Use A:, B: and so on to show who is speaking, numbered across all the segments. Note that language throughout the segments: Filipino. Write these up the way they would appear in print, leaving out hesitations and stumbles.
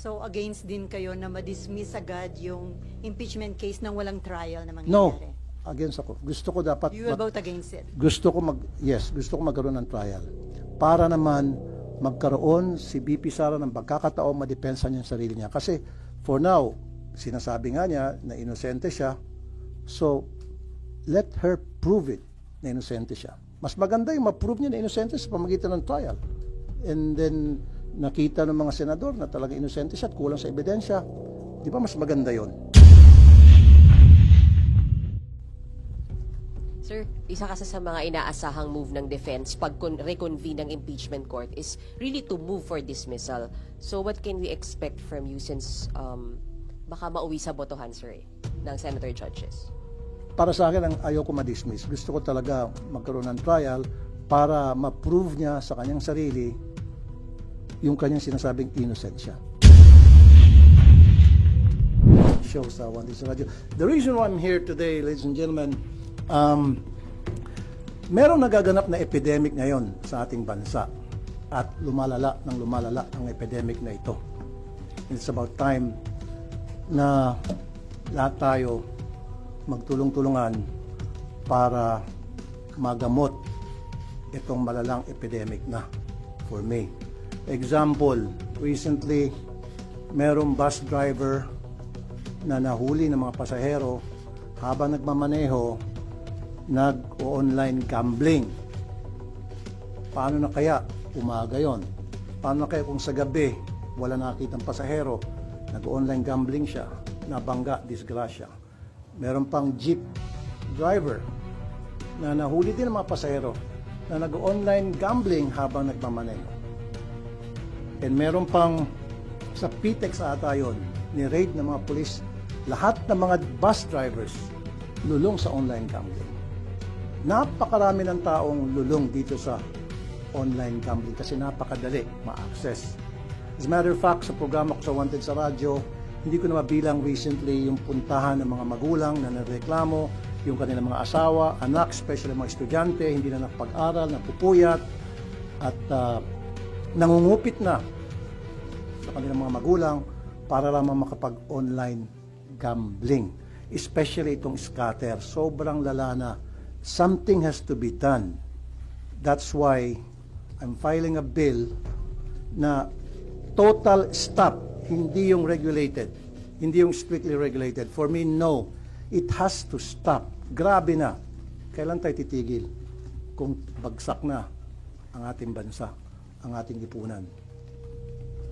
A: So against din kayo na ma-dismiss agad yung impeachment case nang walang trial na
B: No,
A: mangyayari?
B: against ako. Gusto ko dapat,
A: You will vote against it?
B: gusto ko magkaroon ng trial. Para naman magkaroon si BP Sara ng pagkakataon madepensa niya ang sarili niya. Kasi for now, sinasabi nga niya na inosente siya. So, let her prove it na inosente siya. Mas maganda yung ma-prove niya na inosente sa pamagitan ng trial. And then, nakita ng mga senador na talaga inosente siya at kulang sa ebidensya. Di ba mas maganda yon?
C: Sir, isa kasi sa mga inaasahang move ng defense pag reconvene ng impeachment court is really to move for dismissal. So what can we expect from you since baka mauwi sa botohan, sir, ng senator judges?
B: Para sa akin, ang ayaw ko ma-dismiss. Gusto ko talaga magkaroon ng trial para ma-prove niya sa kanyang sarili yung kanyang sinasabing innocent siya. Show sa One Digital Radio. The reason why I'm here today, ladies and gentlemen, merong nagaganap na epidemic ngayon sa ating bansa at lumalala ang epidemic na ito. It's about time na lahat tayo magtulong-tulungan para magamot itong malalang epidemic na for me. Example, recently merong bus driver na nahuli ng mga pasahero habang nagmamaneho nag-online gambling. Paano na kaya umaga yon? Paano na kaya kung sa gabi wala nakakitang pasahero, nag-online gambling siya, nabangga, disgrasya. Meron pang jeep driver na nahuli din ng mga pasahero na nag-online gambling habang nagmamaneho. And meron pang sa PTEX ata yun, ni-raid ng mga pulis lahat ng mga bus drivers lulong sa online gambling. Napakarami ng taong lulong dito sa online gambling kasi napakadali ma-access. As a matter of fact, sa programa ko sa Wanted sa radyo, hindi ko na mabilang recently yung puntahan ng mga magulang na nareklamo, yung kanilang mga asawa, anak, especially mga estudyante, hindi na nakapag-aral, napupuyat, at nangungupit na sa kanilang mga magulang para lamang makapag-online gambling. Especially itong scatter. Sobrang lala na. Something has to be done. That's why I'm filing a bill na total stop, hindi yung regulated, hindi yung strictly regulated. For me, no. It has to stop. Grabe na. Kailan tayo titigil kung bagsak na ang ating bansa, ang ating lipunan?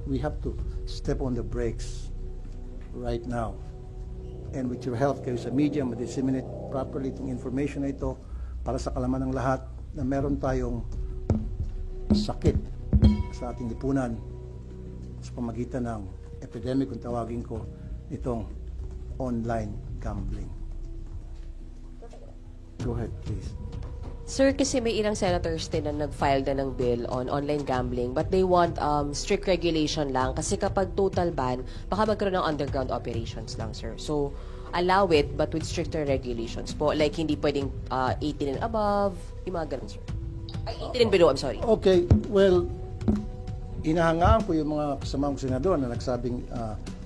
B: We have to step on the brakes right now. And with your help kayo sa media, ma-disseminate properly itong information na ito para sa kalaman ng lahat na meron tayong sakit sa ating lipunan sa pamagitan ng epidemic, kung tawagin ko, itong online gambling. Go ahead, please.
C: Sir, kasi may ilang senators din na nag-file na ng bill on online gambling but they want strict regulation lang kasi kapag total ban, baka magkaroon ng underground operations lang, sir. So, allow it but with stricter regulations po. Like, hindi pwedeng 18 and above, yung mga ganun, sir. Ay, 18 and below, I'm sorry.
B: Okay, well, inahangaan ko yung mga kasamang senador na nagsabing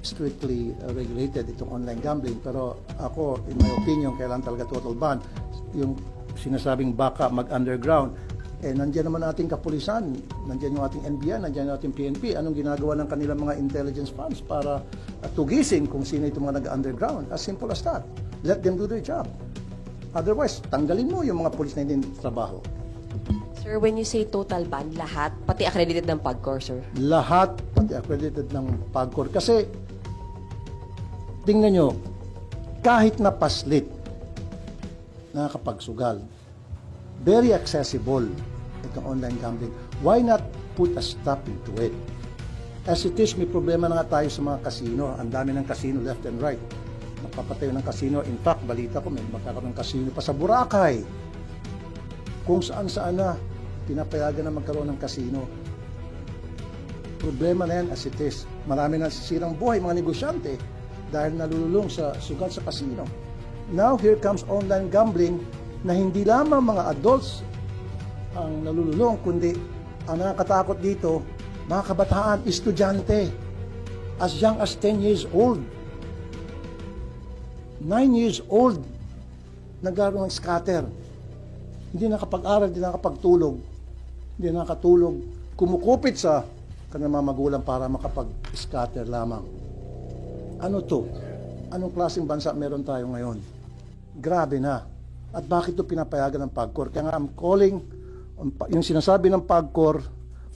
B: strictly regulated itong online gambling. Pero ako, in my opinion, kailangan talaga total ban. Yung sinasabing baka mag-underground. Nandiyan naman ating kapulisan, nandiyan yung ating NBI, nandiyan yung ating PNP. Anong ginagawa ng kanilang mga intelligence funds para tugisin kung sino itong mga nag-underground? As simple as that. Let them do their job. Otherwise, tanggalin mo yung mga pulis na hindi trabaho.
C: Sir, when you say total ban, lahat, pati accredited ng PAGCOR, sir?
B: Lahat, pati accredited ng PAGCOR. Kasi, tingnan nyo, kahit na paslit, nakakapagsugal, very accessible itong online gambling. Why not put a stop into it? As it is, may problema na nga tayo sa mga casino. Ang dami ng casino left and right. Magpapatayo ng casino. In fact, balita ko, may magkakaroon ng casino pa sa Boracay. Kung saan-saan na, pinapayagan na magkaroon ng casino. Problema na yan as it is. Marami na sisirang buhay, mga negosyante, dahil nalululong sa sugal sa casino. Now, here comes online gambling na hindi lamang mga adults ang nalululong, kundi ang nakakatakot dito, mga kabataan, estudyante. as young as 10 years old. 9 years old, naglaro ng scatter. Hindi nakapag-aral, hindi nakapagtulog, hindi nakatulog, kumukupit sa kanilang mga magulang para makapag-scatter lamang. Ano to? Anong klaseng bansa meron tayo ngayon? Grabe na. At bakit ito pinapayagan ng PAGCOR? Kaya nga I'm calling, yung sinasabi ng PAGCOR,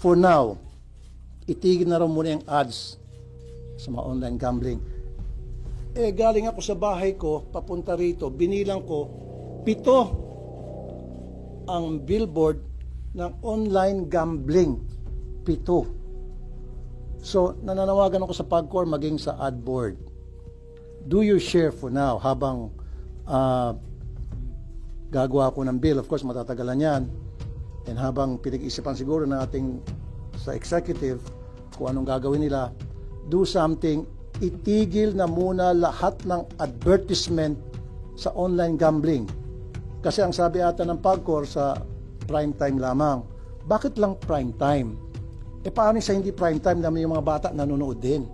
B: for now, itigil na raw muna yung ads sa mga online gambling. Galing ako sa bahay ko, papunta rito, binilang ko, 7 ang billboard ng online gambling. 7. So, nananawagan ako sa PAGCOR maging sa ad board. Do your share for now habang gagawa ako ng bill. Of course, matatagalan yan. And habang pinag-isipan siguro na ating sa executive kung anong gagawin nila, do something, itigil na muna lahat ng advertisement sa online gambling. Kasi ang sabi ata ng PAGCOR sa prime time lamang. Bakit lang prime time? Paano sa hindi prime time naman yung mga bata nanonood din?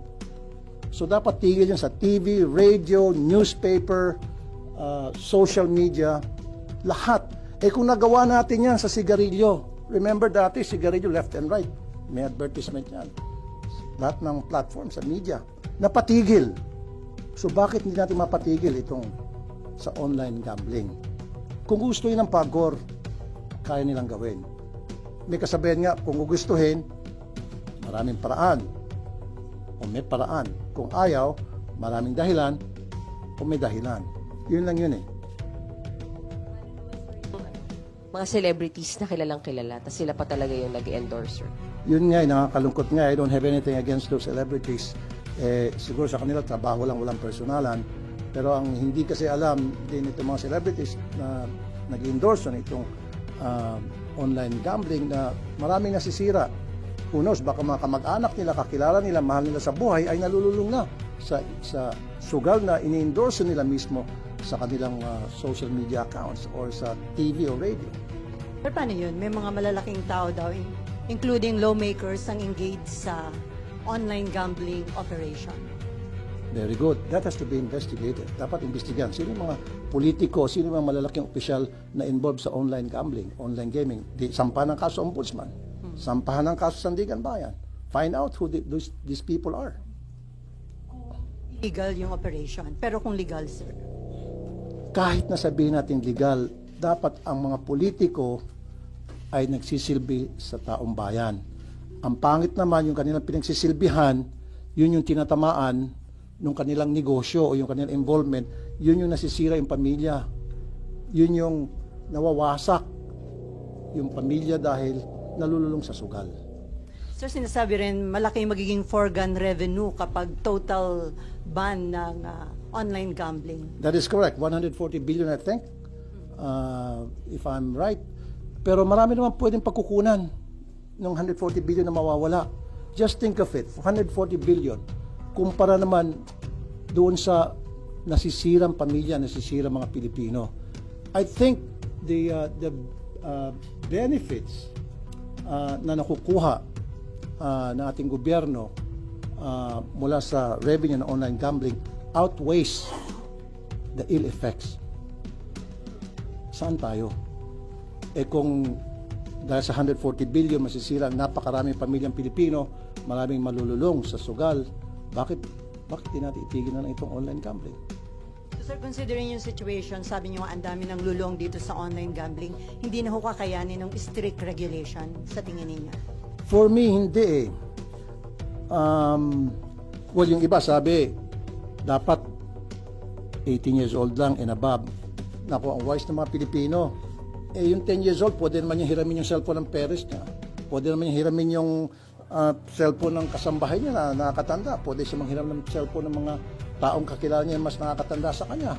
B: So dapat tigil yan sa TV, radio, newspaper, social media, lahat. Kung nagawa natin yan sa sigarilyo, remember dati sigarilyo left and right, may advertisement yan. Lahat ng platform sa media, napatigil. So bakit hindi natin mapatigil itong sa online gambling? Kung gusto yun ng PAGCOR, kaya nilang gawin. May kasabihan nga, kung gugustuhin, maraming paraan. O may paraan. Kung ayaw, maraming dahilan, o may dahilan. Yun lang yun eh.
C: Mga celebrities na kilalang kilala, tapos sila pa talaga yung nag-endorser.
B: Yun nga, nakakalungkot nga. I don't have anything against those celebrities. Siguro sa kanila, trabaho lang, walang personalan. Pero ang hindi kasi alam din itong mga celebrities na nag-endorse na itong online gambling na maraming nasisira. Who knows, baka mga kamag-anak nila, kakilala nila, mahal nila sa buhay ay nalululong na sa sugal na ini-endorse nila mismo sa kanilang social media accounts or sa TV or radio.
A: Pero paano yun? May mga malalaking tao daw, including lawmakers, ang engaged sa online gambling operation.
B: Very good. That has to be investigated. Dapat imbestigahan. Sino yung mga politiko, sino yung mga malalaking opisyal na involved sa online gambling, online gaming? Sampahan ng kaso ombudsman. Sampahan ng kaso Sandigan Bayan. Find out who these people are.
A: Legal yung operation. Pero kung legal, sir?
B: Kahit na sabihin natin legal, dapat ang mga politiko ay nagsisilbi sa taong bayan. Ang pangit naman yung kanilang pinagsisilbihan, yun yung tinatamaan ng kanilang negosyo o yung kanilang involvement, yun yung nasisira yung pamilya. Yun yung nawawasak yung pamilya dahil nalululong sa sugal.
A: Sir, sinasabi rin malaki magiging foregone revenue kapag total ban ng online gambling.
B: That is correct. 140 billion, I think, if I'm right. Pero marami naman pwedeng pagkukunan ng 140 billion na mawawala. Just think of it, 140 billion. Kumpara naman doon sa nasisirang pamilya, nasisirang mga Pilipino. I think the benefits na nakukuha ng ating gobyerno mula sa revenue ng online gambling outweighs the ill effects. Saan tayo? Kung dahil sa 140 billion masisira ang napakaraming pamilyang Pilipino, maraming malululong sa sugal, bakit di natin itigil na lang itong online gambling?
A: So, sir, considering yung situation, sabi niyo ang dami ng lulong dito sa online gambling, hindi na ho kakayanin ng strict regulation sa tingin ninyo?
B: For me, hindi eh. Well, yung iba sabi, dapat 18 years old lang and above. Naku, ang wise ng mga Pilipino. Yung 10 years old, pwede naman yung hiramin yung cellphone ng parents niya. Pwede naman yung hiramin yung cellphone ng kasambahay niya na nakakatanda. Pwede siya manghiram ng cellphone ng mga taong kakilala niya mas nakakatanda sa kanya.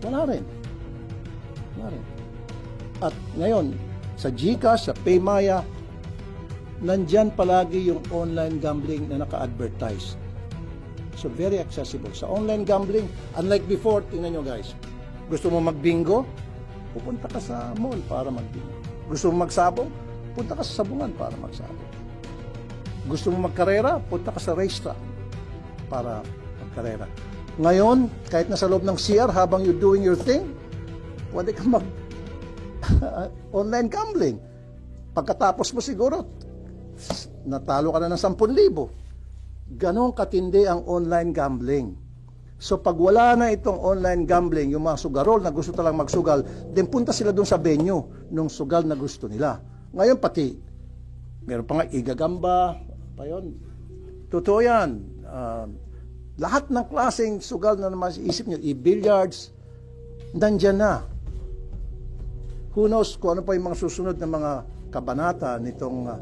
B: Wala rin. At ngayon, sa GCash, sa Paymaya, nandyan palagi yung online gambling na naka-advertise. So, very accessible. Sa online gambling, unlike before, tingnan nyo guys, gusto mo mag-bingo, pupunta ka sa mall para mag-bingo. Gusto mo magsabong, punta ka sa sabungan para magsabong. Gusto mo magkarera, punta ka sa racetrack. para magkarera. Ngayon, kahit nasa loob ng CR, habang you're doing your thing, pwede ka mag online gambling. Pagkatapos mo siguro, natalo ka na ng 10,000. Ganon katindi ang online gambling. So pag wala na itong online gambling, yung mga sugarol na gusto talang magsugal, then punta sila doon sa venue nung sugal na gusto nila. Ngayon pati, meron pa nga igagamba, pa yun. Totoo yan. Lahat ng klaseng sugal na maisip nyo, i-billiards, nandyan na. Who knows kung ano pa yung mga susunod na mga kabanata nitong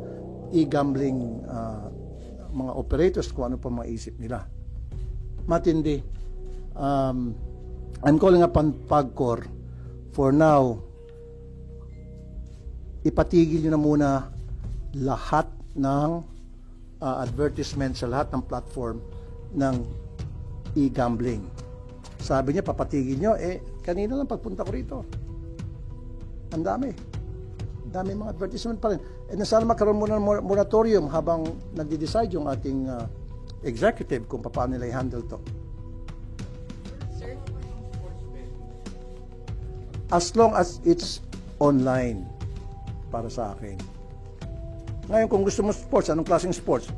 B: e-gambling mga operators, kung ano pa maisip nila. Matindi. I'm calling upon PAGCOR for now, ipatigil nyo na muna lahat ng advertisement sa lahat ng platform ng e-gambling. Sabi niya, papatigil nyo. Kanina lang pagpunta ko rito. Ang dami. Dami mga advertisement pa rin. Sana magkaroon muna ng moratorium habang nagde-decide yung ating executive kung paano nila i-handle to. As long as it's online para sa akin. Ngayon, kung gusto mo sports, anong klaseng sports?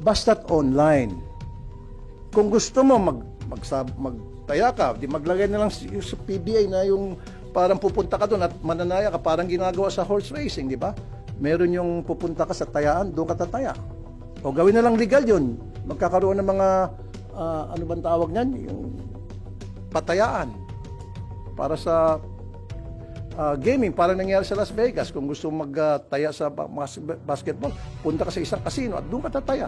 B: Basta't online. Kung gusto mo magtaya ka, di maglagay na lang sa PBA na yung parang pupunta ka doon at mananaya ka, parang ginagawa sa horse racing, di ba? Meron yung pupunta ka sa tayaan, doon ka tataya. O gawin na lang legal yun. Magkakaroon ng mga, ano bang tawag niyan? Yung patayaan. Para sa gaming, parang nangyari sa Las Vegas. Kung gusto magtaya sa basketball, punta ka sa isang casino at doon ka tataya.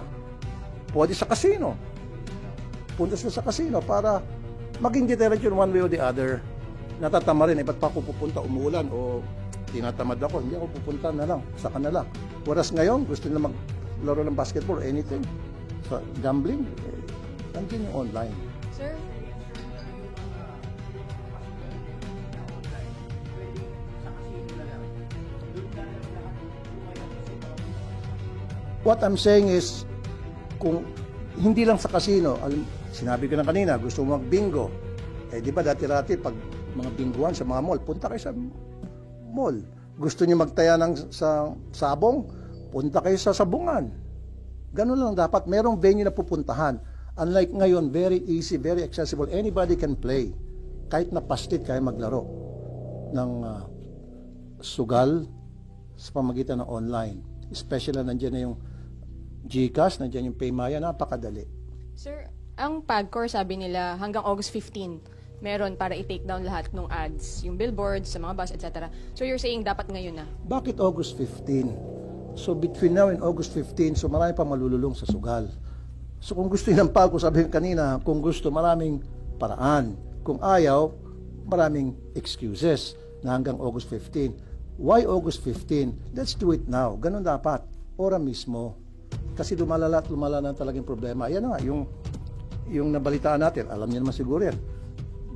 B: Pwede sa casino. Punta sila sa casino para maging deterrent yun one way or the other. Natatama rin, ba't pa ako pupunta, umuulan o tinatamad ako, hindi ako pupunta na lang, saka na lang. Whereas ngayon, gusto nila maglaro ng basketball, anything. So, gambling, nandiyan yung online.
C: Sir?
B: What I'm saying is, kung hindi lang sa casino, sinabi ko na kanina, gusto mo mag-bingo. Di ba dati-dati, pag mga binguan sa mga mall, punta kayo sa mall. Gusto niyo magtaya sa sabong, punta kayo sa sabungan. Ganun lang dapat. Merong venue na pupuntahan. Unlike ngayon, very easy, very accessible. Anybody can play. Kahit na pastit kaya maglaro ng sugal sa pamagitan ng online. Especially na nandiyan na yung GCash, nandiyan yung Paymaya, napakadali.
D: Sir, ang PAGCOR sabi nila hanggang August 15, meron para i-take down lahat ng ads, yung billboards, sa mga bus, etc. So you're saying dapat ngayon na?
B: Bakit August 15? So between now and August 15, so marami pa malululong sa sugal. So kung gusto ng PAGCOR, sabi ko kanina, kung gusto, maraming paraan. Kung ayaw, maraming excuses na hanggang August 15. Why August 15? Let's do it now. Ganun dapat. Ora mismo. Kasi lumalala at lumala na talagang problema. Ayan na nga, yung nabalitaan natin, alam niyo naman siguro yan.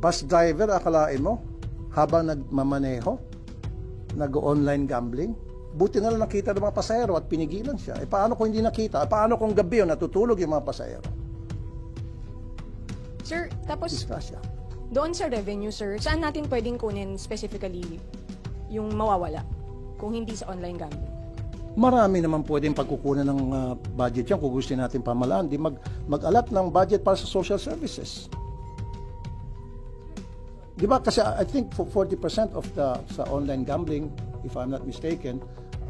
B: Bus driver, akalain mo, habang nagmamaneho, nag-online gambling, buti na lang nakita ng mga pasahero at pinigilan siya. Paano kung hindi nakita? Paano kung gabi yun, natutulog yung mga pasahero?
D: Sir, tapos
B: Disgrasya.
D: doon sa revenue, sir, saan natin pwedeng kunin specifically yung mawawala kung hindi sa online gambling?
B: Marami naman pwedeng pagkukunan ng budget yan kung gusto natin pamalaan. Di mag-alat ng budget para sa social services. Di ba? Kasi I think 40% of sa online gambling, if I'm not mistaken,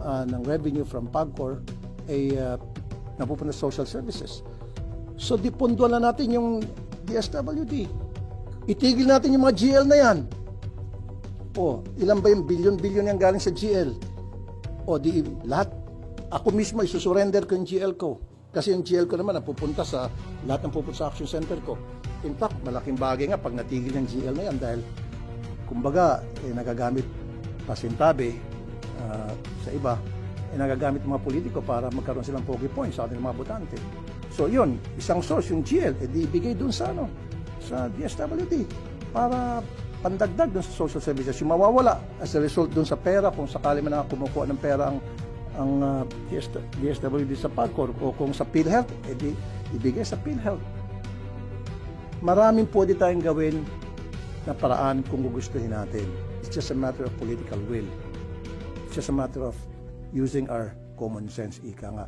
B: ng revenue from PAGCOR ay napupunta sa social services. So, dipunduan na natin yung DSWD. Itigil natin yung mga GL na yan. O, ilan ba yung bilyon-bilyon yung galing sa GL? O di lahat, ako mismo isusurrender ko yung GL ko. Kasi yung GL ko naman napupunta sa lahat ng pupunta sa action center ko. In fact, malaking bagay nga pag natigil yung GL na yan dahil kumbaga nagagamit pasintabi sa iba, nagagamit mga politiko para magkaroon silang pogi points sa ating mga botante. So yun, isang source yung GL, di ibigay dun sa DSWD para pandagdag dun sa social services. Yung mawawala as a result dun sa pera, kung sakali man na kumukuha ng pera ang ang DSWD sa PAGCOR o kung sa PhilHealth, edi ibigay sa PhilHealth. Maraming pwede tayong gawin na paraan kung gugustuhin natin. It's just a matter of political will. It's just a matter of using our common sense, ika nga.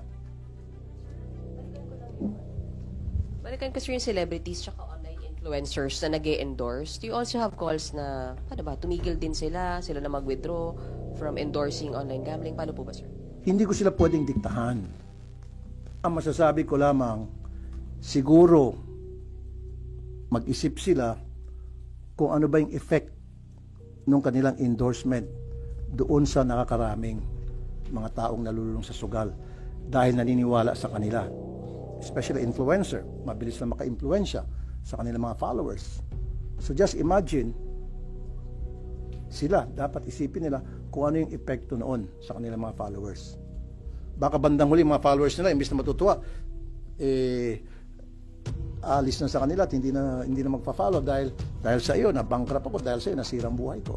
C: Balikan kasi yung celebrities tsaka online influencers na nag-endorse. Do you also have calls na, paano ba, tumigil din sila na mag-withdraw from endorsing online gambling? Paano po ba, sir?
B: Hindi ko sila pwedeng diktahan. Ang masasabi ko lamang, siguro mag-isip sila kung ano ba yung effect ng kanilang endorsement doon sa nakakaraming mga taong nalululong sa sugal dahil naniniwala sa kanila. Especially influencer, mabilis na maka-impluensya sa kanilang mga followers. So just imagine, sila, dapat isipin nila kung ano yung epekto noon sa kanilang mga followers. Baka bandang huli mga followers nila, imbis na matutuwa, alis na sa kanila at hindi na magpa-follow dahil sa iyo, na-bankrupt ako, dahil sa iyo, nasirang buhay ko.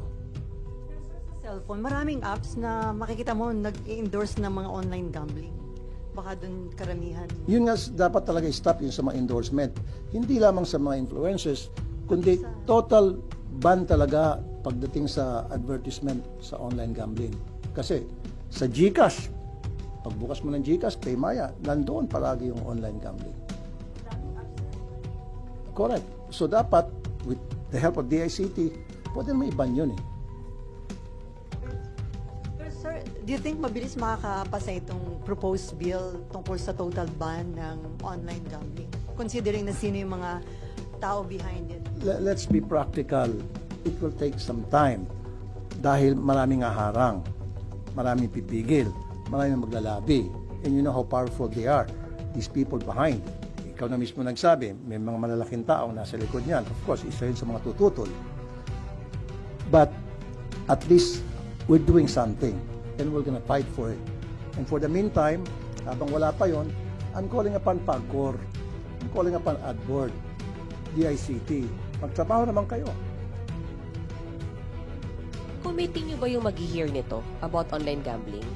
A: Cellphone, maraming apps na makikita mo nag-endorse ng mga online gambling. Baka dun karamihan.
B: Yun nga dapat talaga i-stop yun sa mga endorsement. Hindi lamang sa mga influencers, kundi total ban talaga pagdating sa advertisement sa online gambling. Kasi sa GCash, pagbukas mo ng GCash, PayMaya, nandoon palagi yung online gambling. Correct. So dapat, with the help of DICT, pwede naman i-ban yun eh.
A: Pero sir, do you think mabilis makakapasa itong proposed bill tungkol sa total ban ng online gambling? Considering na sino yung mga tao behind it.
B: Let's be practical. It will take some time dahil maraming haharang, maraming pipigil, maraming maglalabi. And you know how powerful they are, these people behind. Ikaw na mismo nagsabi, may mga malalaking tao nasa likod niyan. Of course, isa yun sa mga tututol. But at least we're doing something and we're gonna fight for it. And for the meantime, habang wala pa yon, I'm calling upon PAGCOR, I'm calling upon AdBoard, DICT. Magtrabaho naman kayo.
C: Committee niyo ba yung mag-hear nito about online gambling?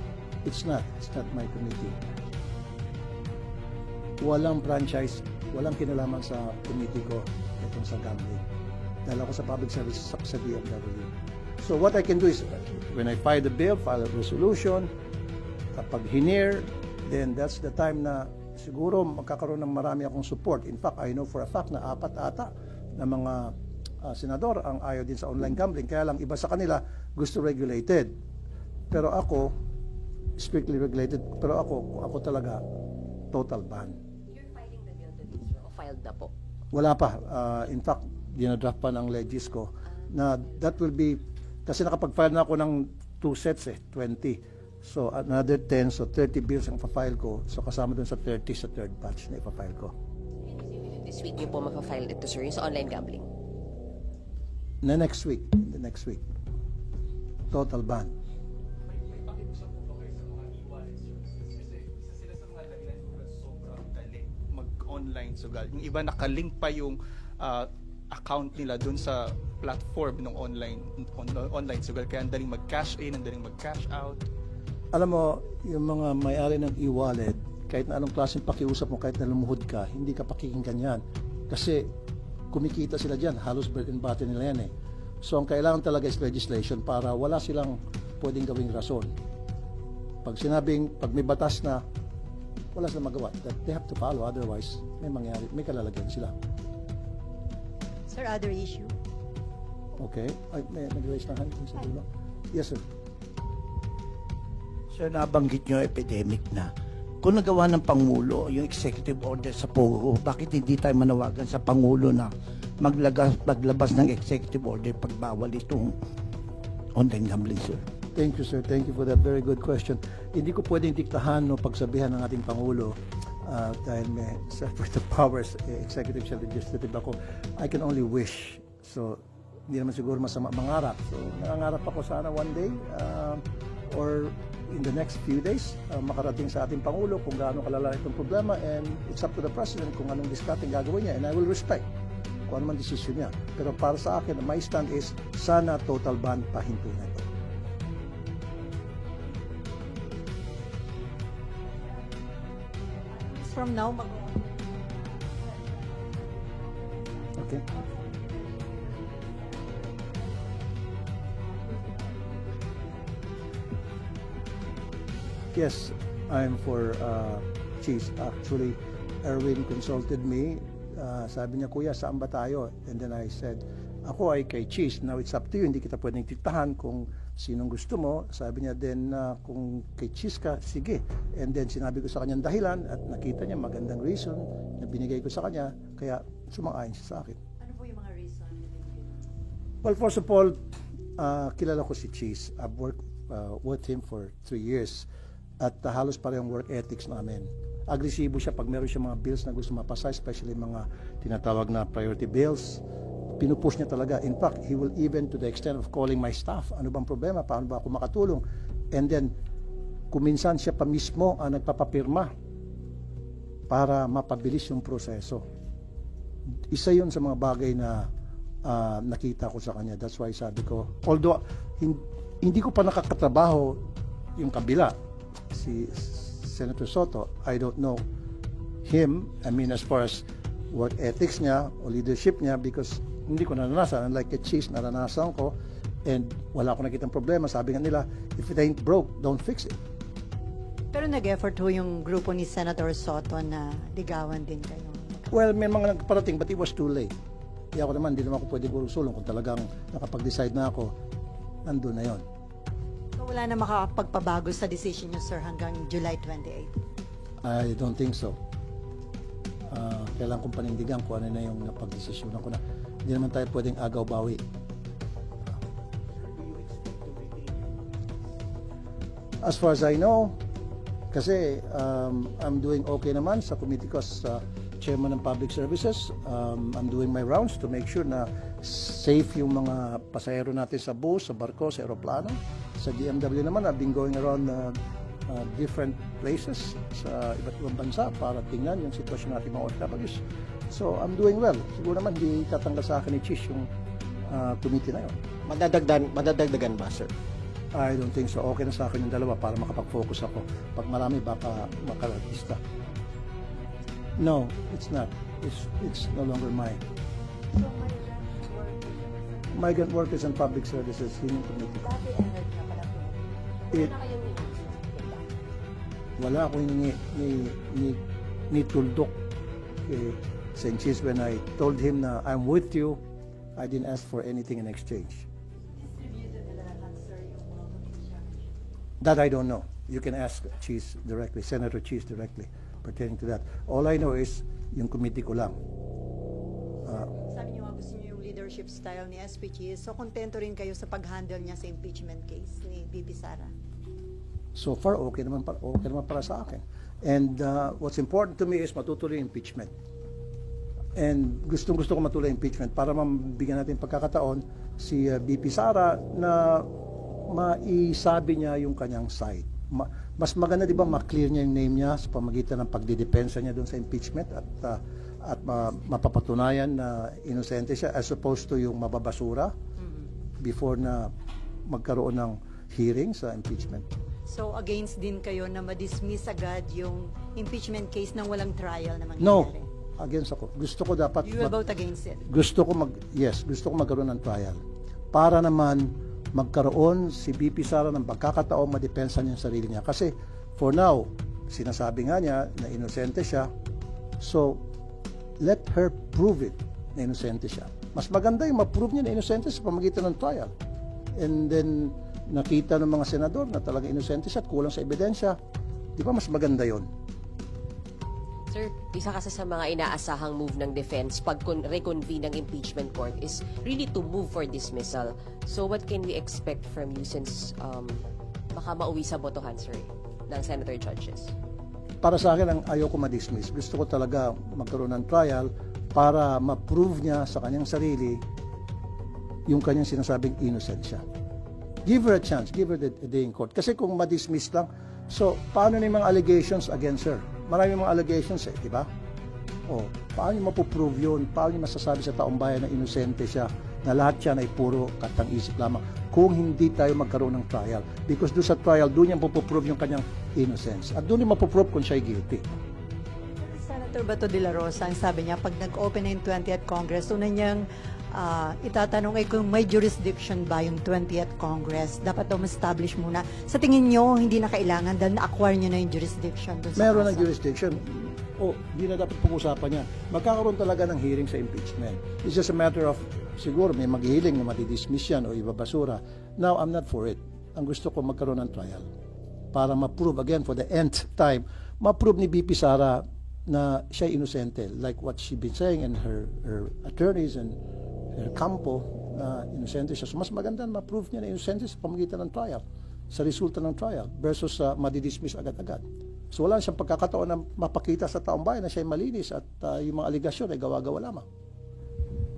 B: It's not my committee. Walang franchise, walang kinalaman sa committee ko itong sa gambling. Dahil ako sa public service sa DFW. So what I can do is, when I file the bill, file a resolution, kapag hinir, then that's the time na siguro magkakaroon ng marami akong support. In fact, I know for a fact na 4 ata na mga senador ang ayaw din sa online gambling. Kaya lang iba sa kanila gusto regulated. Pero ako, strictly regulated. Pero ako talaga, total ban.
C: You're filing the bill today, sir, o filed na po?
B: Wala pa. In fact, dinadraft pa ng legis ko na that will be, kasi nakapag-file na ako ng 2 sets 20. So another 10, so 30 bills ang pa-file ko. So kasama dun sa 30 sa third batch na ipa-file ko.
C: This week niyo po mapafile ito, sir, yung sa online gambling?
B: The next week. Total ban.
E: May pakiusap po ba kayo sa mga e-wallet services? Kasi isa sila sa mga dahilan kung sobrang dali mag-online sugal. Yung iba nakalink pa yung account nila dun sa platform ng online sugal. Kaya ang daling mag-cash in, ang daling mag-cash out.
B: Alam mo, yung mga may-ari ng e-wallet, kahit na anong klaseng pakiusap mo, kahit na lumuhod ka, hindi ka pakikinggan yan. Kasi kumikita sila dyan, halos bread and butter nila yan eh. So ang kailangan talaga is legislation para wala silang pwedeng gawing rason. Pag may batas na, wala silang magawa. That they have to follow, otherwise may kalalagyan sila.
A: Sir, other issue?
B: Okay? Ay, may nag-raise na hand sa dulo. Yes, sir.
F: Sir, nabanggit nyo epidemic na. Kung nagawa ng Pangulo yung executive order sa POGO, bakit hindi tayo manawagan sa Pangulo na maglabas ng executive order pagbawal itong online gambling, sir?
B: Thank you, sir. Thank you for that very good question. Hindi ko pwedeng diktahan o pagsabihan ng ating Pangulo dahil may separate powers, executive siya, legislative ako. I can only wish. So, hindi naman siguro masama mangarap. So, nangangarap ako sana one day or in the next few days, makarating sa ating Pangulo kung gaano kalala itong problema, and it's up to the President kung anong discarding gagawin niya, and I will respect kung ano man desisyon niya. Pero para sa akin, my stand is sana total ban pahinto na ito.
A: from now,
B: Okay. Yes, I'm for cheese. Actually, Erwin consulted me. Sabi niya, Kuya, saan ba tayo? And then I said, ako ay kay cheese. Now it's up to you. Hindi kita pwedeng tiktahan kung sinong gusto mo. Sabi niya, then kung kay cheese ka, sige. And then sinabi ko sa kanya dahilan at nakita niya magandang reason na binigay ko sa kanya. Kaya sumang-ayon siya sa akin.
A: ano po yung mga reason?
B: Well, first of all, kilala ko si Cheese. I've worked with him for 3 years. At halos parehong work ethics namin. Agresibo siya pag meron siya mga bills na gusto mapasa, especially mga tinatawag na priority bills. Pinupush niya talaga. In fact, he will even to the extent of calling my staff. Ano bang problema? Paano ba ako makatulong? And then, kuminsan siya pa mismo ang nagpapapirma para mapabilis yung proseso. Isa yun sa mga bagay na nakita ko sa kanya. That's why sabi ko, although hindi ko pa nakakatrabaho yung kabila, si Senator Soto, I don't know him, I mean as far as work ethics niya o leadership niya, because hindi ko naranasan. Unlike a Cheese, naranasan ko and wala akong nakitang problema. Sabi nga nila, if it ain't broke, don't fix it.
A: Pero nag-effort ho yung grupo ni Senator Soto na ligawan din kayo.
B: Well, may mga nagparating but it was too late. Kaya ako naman, hindi naman ako pwede gulong-sulong kung talagang nakapag-decide na ako, nandun na yon.
A: So wala na makakapagpabago sa decision niyo, sir, hanggang July 28.
B: I don't think so. Kailangan kong panindigan kung ano na yung napag-desisyonan ko na. Hindi naman tayo pwedeng agaw-bawi. As far as I know, kasi I'm doing okay naman sa committee ko as chairman ng public services. I'm doing my rounds to make sure na safe yung mga pasahero natin sa bus, sa barko, sa aeroplano. Sa DMW naman, I've been going around different places sa iba't ibang bansa para tingnan yung sitwasyon natin mga OFWs. So, I'm doing well. Siguro naman, di tatanggal sa akin ni Chish yung committee na yun.
F: Madadagdagan ba, sir?
B: I don't think so. Okay na sa akin yung dalawa para makapag-focus ako. Pag marami, baka makalista. No, it's not. It's no longer mine. Migrant Workers and Public Services, yun yung committee. It, wala akong ni tuldok kay Sanchez when I told him na I'm with you. I didn't ask for anything in exchange. That I don't know. You can ask Cheese directly, Senator Cheese directly pertaining to that. All I know is yung committee ko lang.
A: Sabi niyo nga gusto niyo yung leadership style ni SPG, so kontento rin kayo sa pag-handle niya sa impeachment case ni VP Sara.
B: So far, okay naman para sa akin. And what's important to me is matutuloy yung impeachment. And gustong-gusto ko matuloy yung impeachment para mabigyan natin pagkakataon si VP Sara na maisabi niya yung kanyang side. Mas maganda, di ba, ma-clear niya yung name niya sa pamagitan ng pagdidepensa niya doon sa impeachment at mapapatunayan na inosente siya as opposed to yung mababasura before na magkaroon ng hearing sa impeachment.
A: So against din kayo na ma-dismiss agad yung impeachment case nang walang trial na mangyayari?
B: No, against ako. Gusto ko dapat
A: You will vote against it?
B: gusto ko magkaroon ng trial para naman magkaroon si VP Sara ng pagkakataon madepensa niya yung sarili niya. Kasi for now, sinasabi nga niya na inosente siya. So, let her prove it na inosente siya. Mas maganda yung ma-prove niya na inosente sa pamagitan ng trial. And then, nakita ng mga senador na talaga inosente siya at kulang sa ebidensya. Di ba mas maganda yon?
C: Sir, isa kasi sa mga inaasahang move ng defense pag reconvene ng impeachment court is really to move for dismissal. So what can we expect from you since baka mauwi sa botohan, sir, ng senator judges?
B: Para sa akin, ang ayoko ma-dismiss. Gusto ko talaga magkaroon ng trial para ma-prove niya sa kanyang sarili yung kanyang sinasabing innocent siya. Give her a chance. Give her the day in court. Kasi kung ma-dismiss lang, so paano na yung mga allegations against her? Marami mga allegations di ba? O, paano yung mapuprove yun? Paano yung masasabi sa taong bayan na inosente siya, na lahat siya ay puro katang-isip lamang kung hindi tayo magkaroon ng trial? Because doon sa trial, doon yung mapuprove yung kanyang innocence. At doon yung mapuprove kung siya ay guilty.
A: Senator Bato de la Rosa, ang sabi niya, pag nag-open na yung 20th Congress, una niyang itatanong ay kung may jurisdiction ba yung 20th Congress. Dapat daw ma-establish muna. Sa tingin niyo, hindi na kailangan dahil na-acquire niyo na yung jurisdiction dun sa
B: Meron ng
A: kaso.
B: jurisdiction. Hindi na dapat pag-usapan niya. Magkakaroon talaga ng hearing sa impeachment. It's just a matter of, siguro may maghihiling na matidismiss yan o ibabasura. Now, I'm not for it. Ang gusto ko magkaroon ng trial. Para ma-prove again for the nth time, ma-prove ni BP Sara na siya inosente. Like what she been saying and her attorneys and her campo na inosente siya. So mas maganda na ma-prove niya na inosente sa pamagitan ng trial, sa resulta ng trial, versus madidismiss agad-agad. So wala siyang pagkakataon na mapakita sa taong bayan na siya ay malinis at yung mga aligasyon ay gawa-gawa lamang.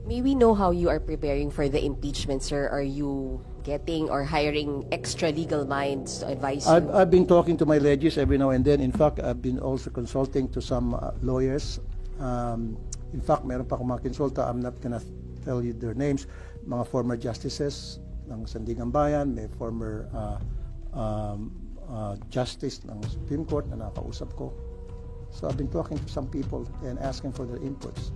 C: May we know how you are preparing for the impeachment, sir? Are you getting or hiring extra legal minds to advise you?
B: I've been talking to my legis every now and then. In fact, I've been also consulting to some lawyers. In fact, meron pa akong mga konsulta. I'm not gonna tell you their names. Mga former justices ng Sandigan Bayan, may former justice ng Supreme Court na nakausap ko. So I've been talking to some people and asking for their inputs.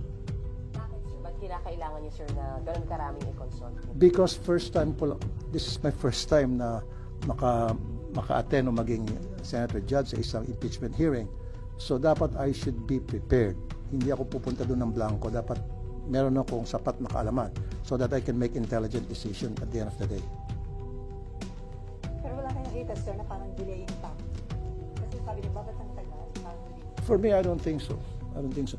C: Bakit, sir? Ba't kinakailangan niyo, sir, na ganun karaming i-consult?
B: Because first time po lang, this is my first time na maka-attend o maging senator judge sa isang impeachment hearing. So dapat I should be prepared. Hindi ako pupunta doon ng blanco. Dapat meron akong sapat na kaalaman so that I can make intelligent decision at the end of the day.
A: Pero wala kayong nakita, sir, na parang delaying pa. Kasi sabi niya, bakit ang tagal?
B: For me, I don't think so. I don't think so.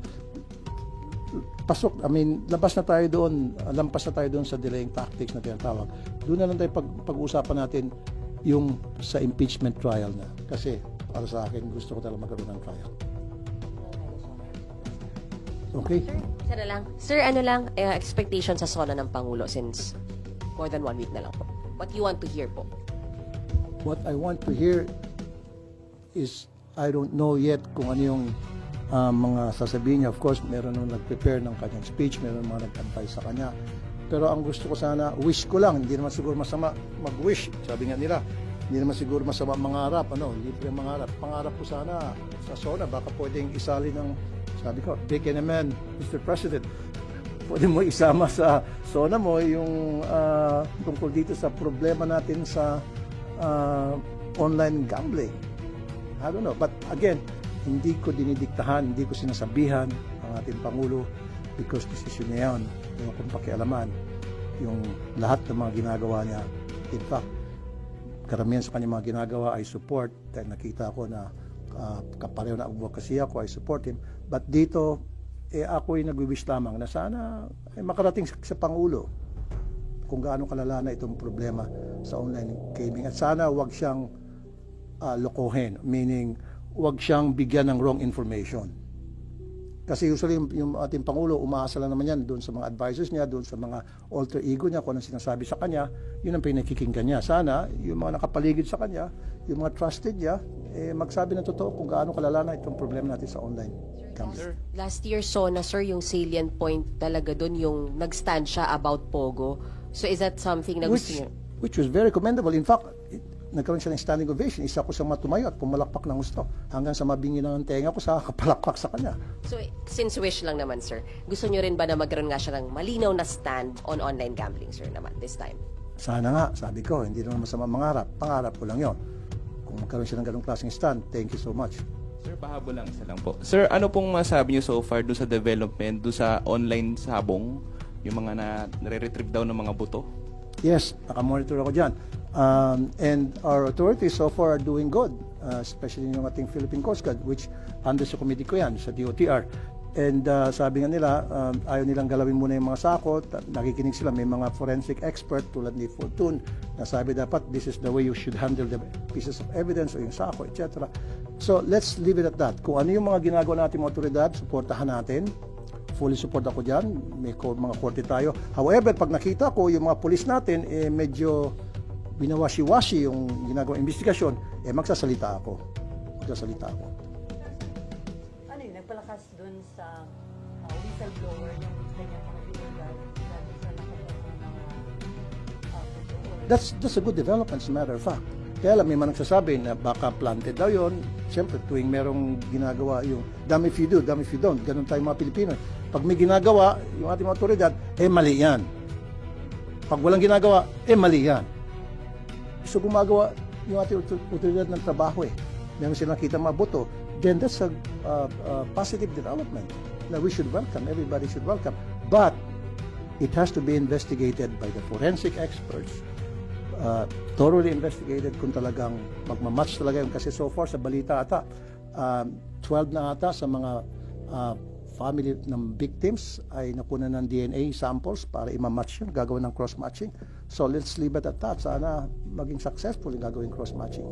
B: Pasok, labas na tayo doon, lampas na tayo doon sa delaying tactics na tinatawag. Doon na lang tayo pag-uusapan natin yung sa impeachment trial na. Kasi para sa akin, gusto ko talaga magkaroon ng trial. Okay?
C: Sir, Sir, ano lang, expectation sa SONA ng Pangulo since more than 1 week na lang po. What you want to hear po?
B: What I want to hear is, I don't know yet kung ano yung mga sasabihin niya. Of course, meron nung nag-prepare ng kanyang speech, meron mga nag-advise sa kanya. Pero ang gusto ko sana, wish ko lang, hindi naman siguro masama mag-wish. Sabi nga nila, hindi naman siguro masama mangarap, libre mangarap. Pangarap ko sana sa SONA, baka pwedeng isali ng, sabi ko, big man, Mr. President. Pwede mo isama sa SONA mo yung tungkol dito sa problema natin sa online gambling. I don't know. But again, hindi ko dinidiktahan, hindi ko sinasabihan ang ating Pangulo because desisyon niya yan. Yung kung pakialaman, yung lahat ng mga ginagawa niya. In fact, karamihan sa kanyang mga ginagawa ay support. Dahil nakita ko na kapareho na advocacy ako, I support him. But dito, ako'y nag-wish lamang na sana makarating sa Pangulo kung gaano kalala na itong problema sa online gaming. At sana wag siyang lokohin, meaning wag siyang bigyan ng wrong information. Kasi usually yung ating Pangulo, umaasa lang naman yan doon sa mga advisors niya, doon sa mga alter ego niya, kung anong sinasabi sa kanya, yun ang pinakikinggan niya. Sana, yung mga nakapaligid sa kanya, yung mga trusted niya, magsabi ng totoo kung gaano kalala na itong problema natin sa online gambling.
C: Last year, SONA, sir, yung salient point talaga doon yung nag-stand siya about Pogo. So is that something na gusto niyo?
B: Which was very commendable. In fact, nagkaroon siya ng standing ovation. Isa ko sa matumayo at pumalakpak ng gusto. Hanggang sa mabingi ng tenga ko sa kapalakpak sa kanya.
C: So since wish lang naman, sir, gusto niyo rin ba na magkaroon nga siya ng malinaw na stand on online gambling, sir, naman this time?
B: Sana nga, sabi ko, hindi naman masama mangarap. Pangarap ko lang yon. Kung magkaroon siya ng ganong klaseng stand, thank you so much.
G: Sir, pahabol lang isa lang po. Sir, ano pong masabi niyo so far do sa development, do sa online sabong, yung mga nare-retrieve daw ng mga buto?
B: Yes, nakamonitor ako dyan. And our authorities so far are doing good, especially yung ating Philippine Coast Guard, which under sa committee ko yan, sa DOTR. And sabi nga nila, ayaw nilang galawin muna yung mga sako. Nakikinig sila, may mga forensic expert tulad ni Fortune na sabi dapat this is the way you should handle the pieces of evidence o yung sako, etc. So let's leave it at that. Kung ano yung mga ginagawa natin mga otoridad, supportahan natin. Fully support ako dyan. May mga korte tayo. However, pag nakita ko yung mga polis natin, medyo binawashi-washi yung ginagawang investigasyon, magsasalita ako.
A: Ano yun, nagpalakas dun sa whistleblower yung kanyang mga illegal lalo sa nakatawag ng mga
B: That's a good development, as a matter of fact. Kaya lang, may mga nagsasabi na baka planted daw yun, Siyempre, tuwing merong ginagawa yung damn if you do, damn if you don't, ganun tayo mga Pilipino. Pag may ginagawa, yung ating mga otoridad, mali yan. Pag walang ginagawa, mali yan. So gumagawa yung ating otoridad ng trabaho Meron silang nakita mga boto, then that's a positive development that we should welcome, everybody should welcome. But it has to be investigated by the forensic experts, thoroughly investigated kung talagang magmamatch talaga yun. Kasi so far sa balita ata, 12 na ata sa mga family ng victims ay nakunan ng DNA samples para i-match yun, gagawin ng cross-matching. So let's leave it at that. Sana maging successful yung gagawin cross-matching.